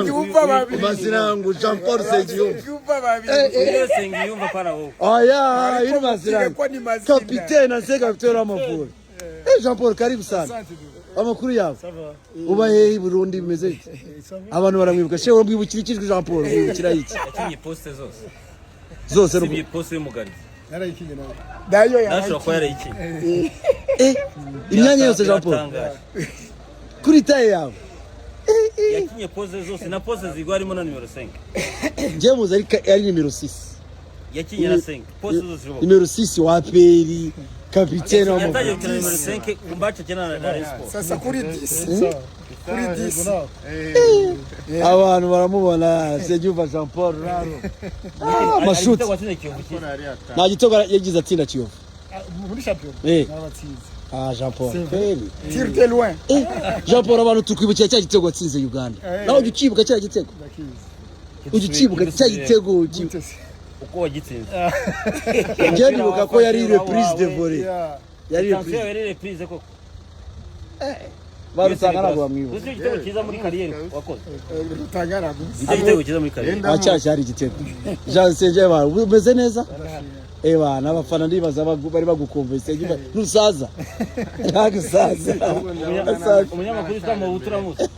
Yumva babi. Mazirangu Jean Paul Segiyumva. Yumva babi. Sengiyumva para wowe. Oya, iri Mazirangu. Kapiteni ase kapiteni w'Amavubi. Jean Paul karibu sana. Amakuru yawe. Uba hehe Burundi bimeze bite? Abantu baramwibuka shewe mbwibukirikijwe Jean Paul mbwibukira iki? Yakinye poste zose. Zose Sibi poste y'umugari. Yarayikinye nawe. Dayo Nashobora ko yarayikinye. Imyanya yose Jean Paul. Kuri taye yawe. Yakinye poste zose na poste zigwa harimo na numero 5. James ari numero 6. Yakinye na 5. Poste zose zibo. Numero 6 wa APR. Kapiteni wa Yataje kuri numero 5 kumbacha cyane na Dar es Salaam. Sasa kuri 10. Kuri 10. Abantu baramubona Segiyumva Jean Paul Raro. Mashuti. Na gitoga yagize atsinda Kiyovu. Muri champion. N'abatsinze. Jean Paul. Tire de loin. Jean Paul abantu tukwibukira cya gitego watsinze Uganda. Naho ugikibuka cya gitego. Ugikibuka cya gitego uko wagitsinze. Njye nibuka ko yari reprise de volley. Yari reprise koko. Barutanga ntabwo bamwibuka. Uzi igitego cyiza muri kariyeri wakoze. Rutanga igitego cyiza muri kariyeri. Acyashya ari igitego. Jean Senje ba umeze neza? Bana abafana ndibaza bari bagukumva Segiyumva nusaza. Ntagusaza. Umunyamakuru twamubutura muto.